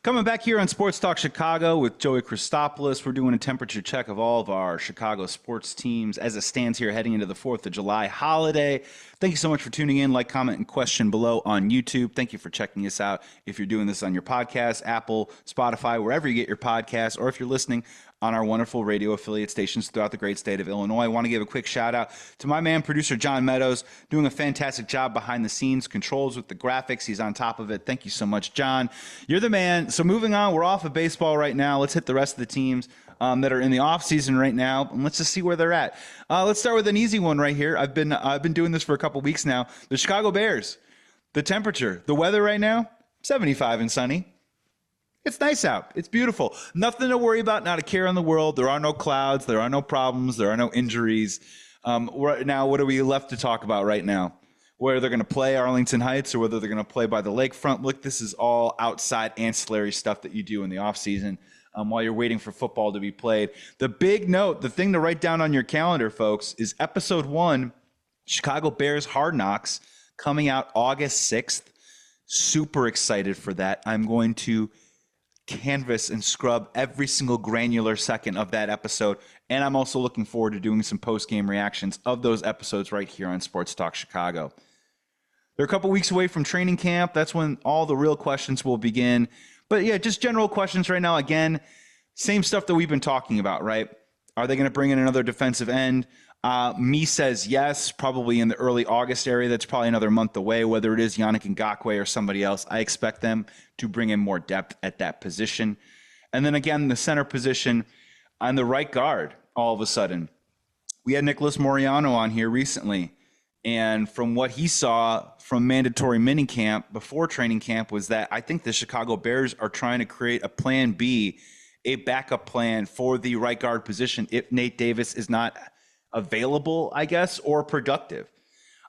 Coming back here on Sports Talk Chicago with Joey Christopoulos. We're doing a temperature check of all of our Chicago sports teams as it stands here heading into the 4th of July holiday. Thank you so much for tuning in. Like, comment, and question below on YouTube. Thank you for checking us out. If you're doing this on your podcast, Apple, Spotify, wherever you get your podcasts, or if you're listening on our wonderful radio affiliate stations throughout the great state of Illinois. I want to give a quick shout out to my man, producer John Meadows, doing a fantastic job behind the scenes, controls with the graphics. He's on top of it. Thank you so much, John. You're the man. So moving on, we're off of baseball right now. Let's hit the rest of the teams that are in the offseason right now, and let's just see where they're at. Let's start with an easy one right here. I've been doing this for a couple weeks now. The Chicago Bears, the temperature, the weather right now, 75 and sunny. It's nice out. It's beautiful. Nothing to worry about, not a care in the world. There are no clouds. There are no problems. There are no injuries. Right now, what are we left to talk about right now? Whether they're going to play Arlington Heights or whether they're going to play by the lakefront. Look, this is all outside ancillary stuff that you do in the offseason while you're waiting for football to be played. The big note, the thing to write down on your calendar, folks, is Episode 1, Chicago Bears Hard Knocks, coming out August 6th. Super excited for that. I'm going to canvas and scrub every single granular second of that episode, and I'm also looking forward to doing some post-game reactions of those episodes right here on Sports Talk Chicago. They're a couple weeks away from training camp. That's when all the real questions will begin. But yeah, just general questions right now. Again, same stuff that we've been talking about, right? Are they going to bring in another defensive end? Me says yes, probably in the early August area. That's probably another month away, whether it is Yannick Ngakoue or somebody else. I expect them to bring in more depth at that position. And then again, the center position on the right guard, all of a sudden. We had Nicholas Moriano on here recently, and from what he saw from mandatory minicamp before training camp was that I think the Chicago Bears are trying to create a plan B, a backup plan for the right guard position if Nate Davis is not available, I guess, or productive.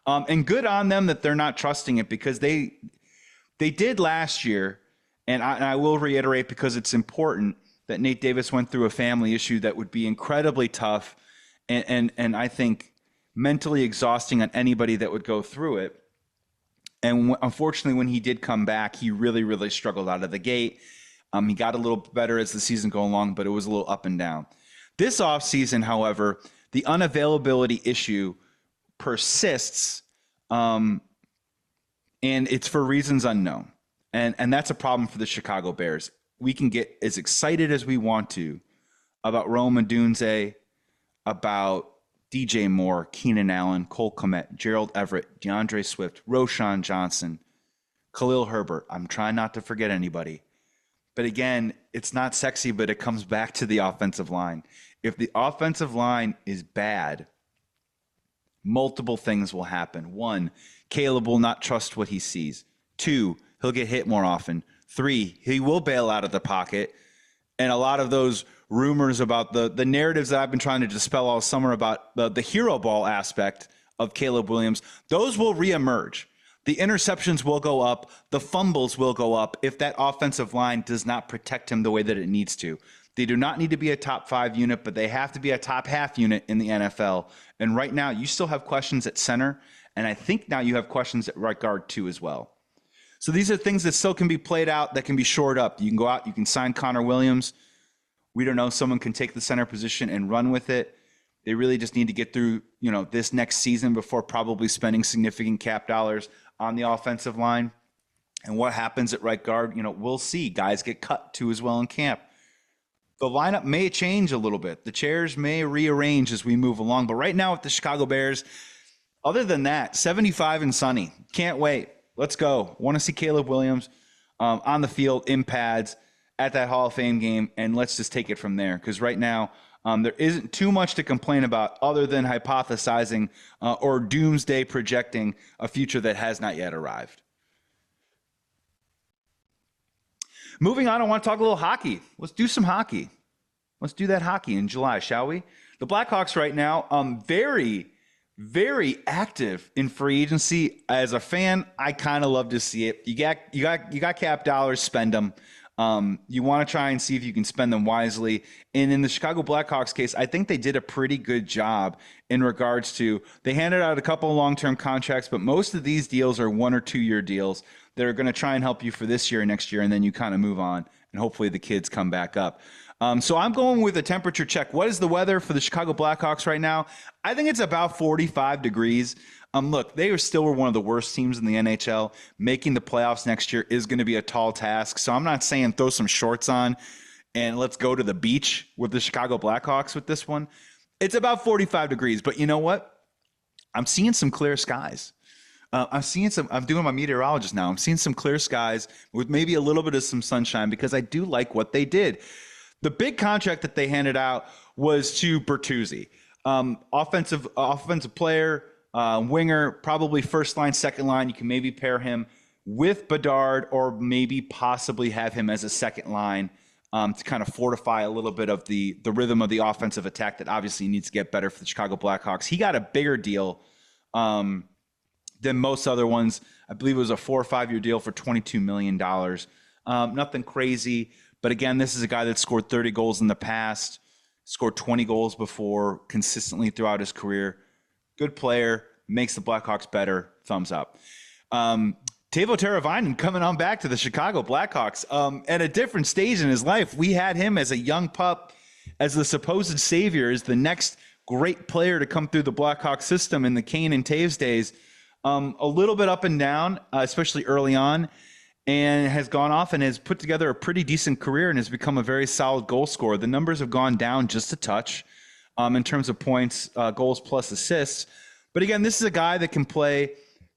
And good on them that they're not trusting it, because they did last year, and I will reiterate because it's important, that Nate Davis went through a family issue that would be incredibly tough and I think mentally exhausting on anybody that would go through it. And unfortunately, when he did come back, he really, really struggled out of the gate. He got a little better as the season go along, but it was a little up and down. This offseason, however, the unavailability issue persists, and it's for reasons unknown. And that's a problem for the Chicago Bears. We can get as excited as we want to about Rome Odunze, about DJ Moore, Keenan Allen, Cole Kmet, Gerald Everett, DeAndre Swift, Roshan Johnson, Khalil Herbert. I'm trying not to forget anybody. But again, it's not sexy, but it comes back to the offensive line. If the offensive line is bad, multiple things will happen. 1, Caleb will not trust what he sees. 2, he'll get hit more often. 3, he will bail out of the pocket. And a lot of those rumors about the narratives that I've been trying to dispel all summer about the hero ball aspect of Caleb Williams, those will reemerge. The interceptions will go up. The fumbles will go up if that offensive line does not protect him the way that it needs to. They do not need to be a top 5 unit, but they have to be a top half unit in the NFL. And right now, you still have questions at center, and I think now you have questions at right guard too as well. So these are things that still can be played out, that can be shored up. You can go out, you can sign Connor Williams. We don't know, someone can take the center position and run with it. They really just need to get through, this next season before probably spending significant cap dollars on the offensive line. And what happens at right guard, we'll see. Guys get cut too as well in camp. The lineup may change a little bit. The chairs may rearrange as we move along. But right now with the Chicago Bears, other than that, 75 and sunny. Can't wait. Let's go. Want to see Caleb Williams on the field in pads at that Hall of Fame game, and let's just take it from there. Because right now, there isn't too much to complain about other than hypothesizing or doomsday projecting a future that has not yet arrived. Moving on, I want to talk a little hockey. Let's do some hockey. Let's do that hockey in July, shall we? The Blackhawks right now, very, very active in free agency. As a fan, I kind of love to see it. You got cap dollars, spend them. You want to try and see if you can spend them wisely. And in the Chicago Blackhawks case, I think they did a pretty good job in regards to, they handed out a couple of long-term contracts, but most of these deals are 1 or 2 year deals that are going to try and help you for this year and next year, and then you kind of move on and hopefully the kids come back up. So I'm going with a temperature check. What is the weather for the Chicago Blackhawks right now? I think it's about 45 degrees. Look, they still were one of the worst teams in the NHL. Making the playoffs next year is going to be a tall task. So I'm not saying throw some shorts on and let's go to the beach with the Chicago Blackhawks with this one. It's about 45 degrees, but you know what? I'm seeing some clear skies. I'm doing my meteorologist now. I'm seeing some clear skies with maybe a little bit of some sunshine because I do like what they did. The big contract that they handed out was to Bertuzzi, offensive player, winger, probably first line, second line. You can maybe pair him with Bedard or maybe possibly have him as a second line to kind of fortify a little bit of the rhythm of the offensive attack that obviously needs to get better for the Chicago Blackhawks. He got a bigger deal than most other ones. I believe it was a 4 or 5 year deal for $22 million. Nothing crazy. But again, this is a guy that scored 30 goals in the past, scored 20 goals before consistently throughout his career. Good player, makes the Blackhawks better. Thumbs up. Teuvo Teravainen coming on back to the Chicago Blackhawks at a different stage in his life. We had him as a young pup, as the supposed savior, as the next great player to come through the Blackhawks system in the Kane and Taves days. A little bit up and down, especially early on, and has gone off and has put together a pretty decent career and has become a very solid goal scorer. The numbers have gone down just a touch in terms of points, goals plus assists. But again, this is a guy that can play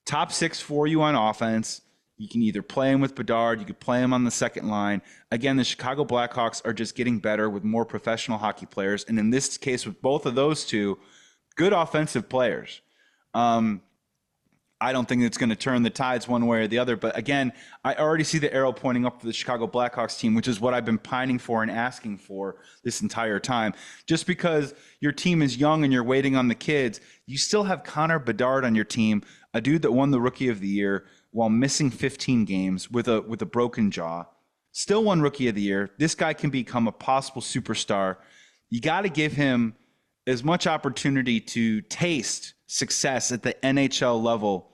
top six for you on offense. You can either play him with Bedard, you could play him on the second line. Again, the Chicago Blackhawks are just getting better with more professional hockey players. And in this case, with both of those two, good offensive players. I don't think it's going to turn the tides one way or the other. But again, I already see the arrow pointing up to the Chicago Blackhawks team, which is what I've been pining for and asking for this entire time. Just because your team is young and you're waiting on the kids, you still have Connor Bedard on your team, a dude that won the Rookie of the Year while missing 15 games with a broken jaw. Still won Rookie of the Year. This guy can become a possible superstar. You got to give him as much opportunity to taste success at the NHL level.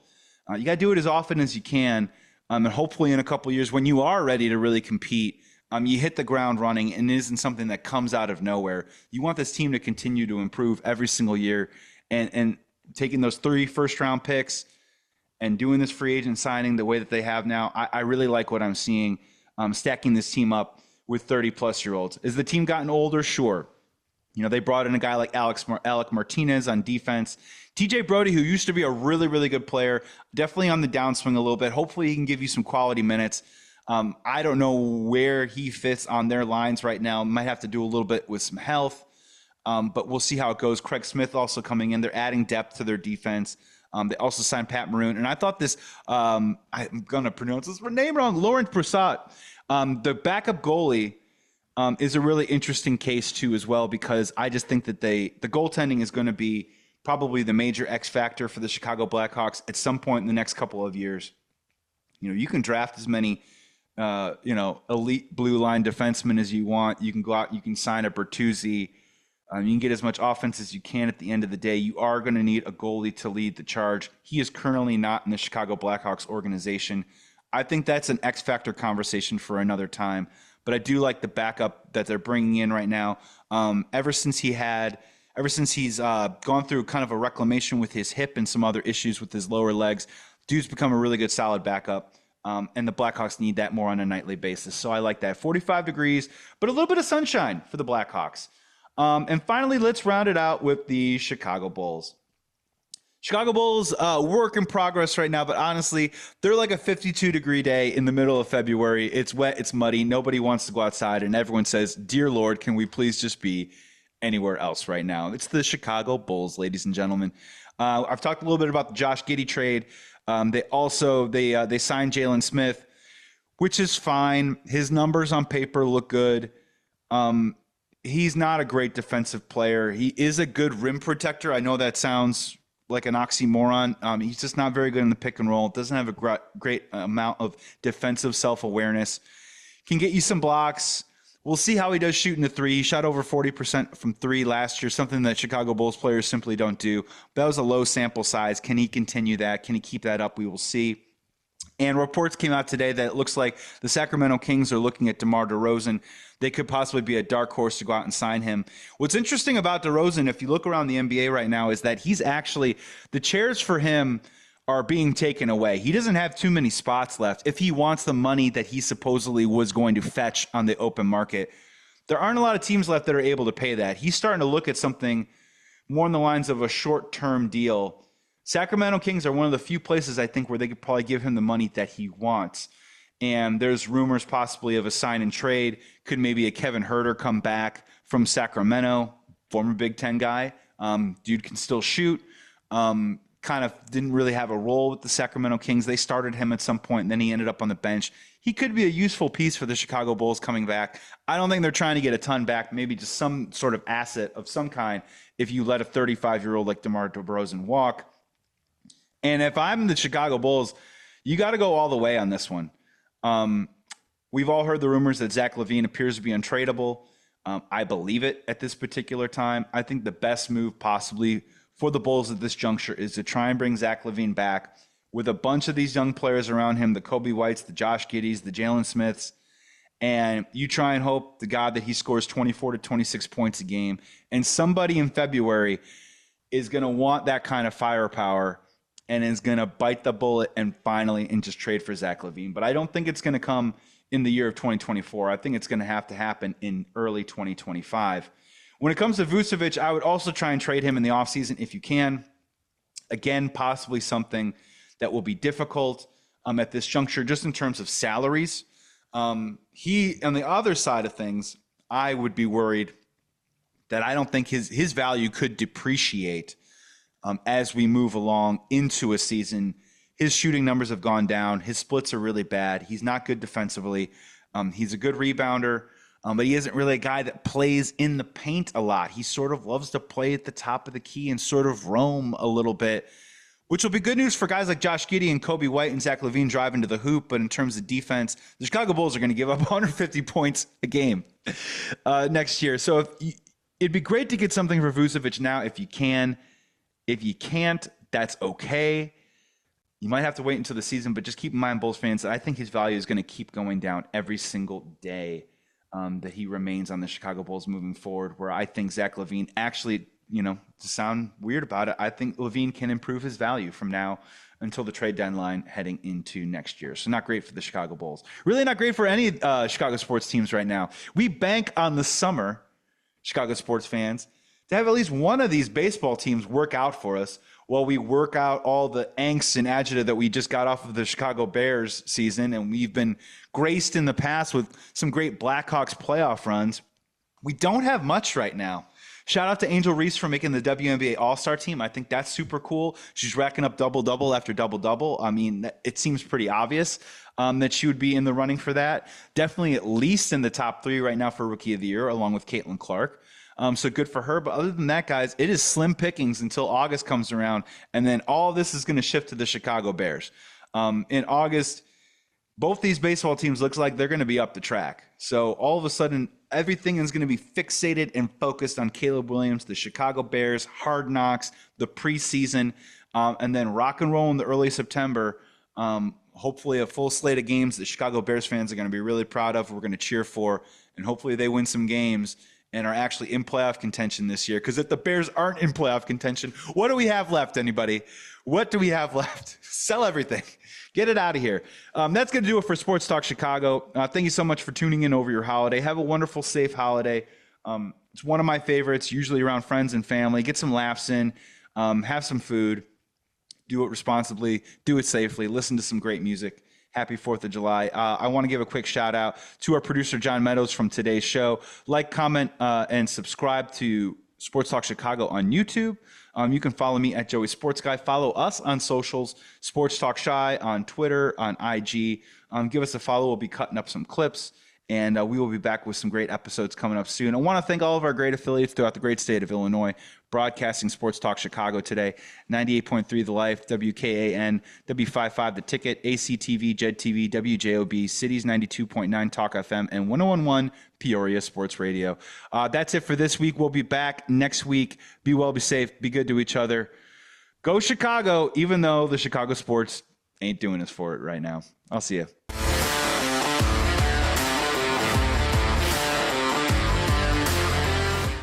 You got to do it as often as you can. And hopefully in a couple of years when you are ready to really compete, you hit the ground running and it isn't something that comes out of nowhere. You want this team to continue to improve every single year, and taking those 3 first-round picks and doing this free agent signing the way that they have now, I really like what I'm seeing, stacking this team up with 30-plus-year-olds. Has the team gotten older? Sure. You know, they brought in a guy like Alec Martinez on defense. TJ Brody, who used to be a really, really good player, definitely on the downswing a little bit. Hopefully he can give you some quality minutes. I don't know where he fits on their lines right now. Might have to do a little bit with some health, but we'll see how it goes. Craig Smith also coming in. They're adding depth to their defense. They also signed Pat Maroon. And I thought this, I'm going to pronounce this name wrong, Laurent Brossoit, the backup goalie, is a really interesting case too as well, because I just think that the goaltending is going to be probably the major X factor for the Chicago Blackhawks at some point in the next couple of years. You know, you can draft as many, elite blue line defensemen as you want. You can go out, you can sign a Bertuzzi. You can get as much offense as you can. At the end of the day, you are going to need a goalie to lead the charge. He is currently not in the Chicago Blackhawks organization. I think that's an X factor conversation for another time. But I do like the backup that they're bringing in right now. Ever since he's gone through kind of a reclamation with his hip and some other issues with his lower legs, dude's become a really good solid backup. And the Blackhawks need that more on a nightly basis. So I like that. 45 degrees, but a little bit of sunshine for the Blackhawks. And finally, let's round it out with the Chicago Bulls. Chicago Bulls, work in progress right now, but honestly, they're like a 52-degree day in the middle of February. It's wet, it's muddy, nobody wants to go outside, and everyone says, "Dear Lord, can we please just be anywhere else right now?" It's the Chicago Bulls, ladies and gentlemen. I've talked a little bit about the Josh Giddey trade. They signed Jalen Smith, which is fine. His numbers on paper look good. He's not a great defensive player. He is a good rim protector. I know that sounds like an oxymoron. He's just not very good in the pick and roll. Doesn't have a great amount of defensive self-awareness. Can get you some blocks. We'll see how he does shooting the three. He shot over 40% from three last year, something that Chicago Bulls players simply don't do. That was a low sample size. Can he continue that? Can he keep that up? We will see. And reports came out today that it looks like the Sacramento Kings are looking at DeMar DeRozan. They could possibly be a dark horse to go out and sign him. What's interesting about DeRozan, if you look around the NBA right now, is that he's actually, the chairs for him are being taken away. He doesn't have too many spots left. If he wants the money that he supposedly was going to fetch on the open market, there aren't a lot of teams left that are able to pay that. He's starting to look at something more in the lines of a short-term deal. Sacramento Kings are one of the few places I think where they could probably give him the money that he wants. And there's rumors possibly of a sign and trade. Could maybe a Kevin Huerter come back from Sacramento, former Big Ten guy. Dude can still shoot. Kind of didn't really have a role with the Sacramento Kings. They started him at some point, and then he ended up on the bench. He could be a useful piece for the Chicago Bulls coming back. I don't think they're trying to get a ton back, maybe just some sort of asset of some kind if you let a 35-year-old like DeMar DeRozan walk. And if I'm the Chicago Bulls, you got to go all the way on this one. We've all heard the rumors that Zach LaVine appears to be untradeable. I believe it at this particular time. I think the best move possibly for the Bulls at this juncture is to try and bring Zach LaVine back with a bunch of these young players around him, the Kobe Whites, the Josh Giddeys, the Jalen Smiths, and you try and hope to God that he scores 24 to 26 points a game. And somebody in February is going to want that kind of firepower and is going to bite the bullet and just trade for Zach LaVine. But I don't think it's going to come in the year of 2024. I think it's going to have to happen in early 2025. When it comes to Vucevic, I would also try and trade him in the offseason if you can. Again, possibly something that will be difficult at this juncture, just in terms of salaries. He, on the other side of things, I would be worried that I don't think his value could depreciate as we move along into a season. His shooting numbers have gone down. His splits are really bad. He's not good defensively. He's a good rebounder, but he isn't really a guy that plays in the paint a lot. He sort of loves to play at the top of the key and sort of roam a little bit, which will be good news for guys like Josh Giddey and Kobe White and Zach LaVine driving to the hoop. But in terms of defense, the Chicago Bulls are going to give up 150 points a game next year. So it'd be great to get something for Vucevic now if you can. If you can't, that's okay. You might have to wait until the season, but just keep in mind, Bulls fans, that I think his value is going to keep going down every single day that he remains on the Chicago Bulls moving forward, where I think Zach LaVine actually, to sound weird about it, I think LaVine can improve his value from now until the trade deadline heading into next year. So not great for the Chicago Bulls. Really not great for any Chicago sports teams right now. We bank on the summer, Chicago sports fans, to have at least one of these baseball teams work out for us while we work out all the angst and agita that we just got off of the Chicago Bears season. And we've been graced in the past with some great Blackhawks playoff runs. We don't have much right now. Shout out to Angel Reese for making the WNBA All-Star team. I think that's super cool. She's racking up double-double after double-double. I mean, it seems pretty obvious that she would be in the running for that. Definitely at least in the top 3 right now for Rookie of the Year, along with Caitlin Clark. So good for her. But other than that, guys, it is slim pickings until August comes around. And then all this is going to shift to the Chicago Bears. In August, both these baseball teams looks like they're going to be up the track. So all of a sudden, everything is going to be fixated and focused on Caleb Williams, the Chicago Bears, Hard Knocks, the preseason, and then rock and roll in the early September. Hopefully a full slate of games that Chicago Bears fans are going to be really proud of, we're going to cheer for, and hopefully they win some games and are actually in playoff contention this year. Because if the Bears aren't in playoff contention, what do we have left, anybody? What do we have left? Sell everything. Get it out of here. That's going to do it for Sports Talk Chicago. Thank you so much for tuning in over your holiday. Have a wonderful, safe holiday. It's one of my favorites, usually around friends and family. Get some laughs in. Have some food. Do it responsibly. Do it safely. Listen to some great music. Happy 4th of July. I want to give a quick shout out to our producer, John Meadows, from today's show. Like, comment, and subscribe to Sports Talk Chicago on YouTube. You can follow me at Joey Sports Guy. Follow us on socials, Sports Talk Shy on Twitter, on IG. Give us a follow. We'll be cutting up some clips, and we will be back with some great episodes coming up soon. I want to thank all of our great affiliates throughout the great state of Illinois, broadcasting Sports Talk Chicago today, 98.3 The Life, WKAN, W55 The Ticket, ACTV, JED-TV, WJOB, Cities 92.9 Talk FM, and 101.1 Peoria Sports Radio. That's it for this week. We'll be back next week. Be well, be safe, be good to each other. Go Chicago, even though the Chicago sports Ain't doing this for it right now. I'll see you.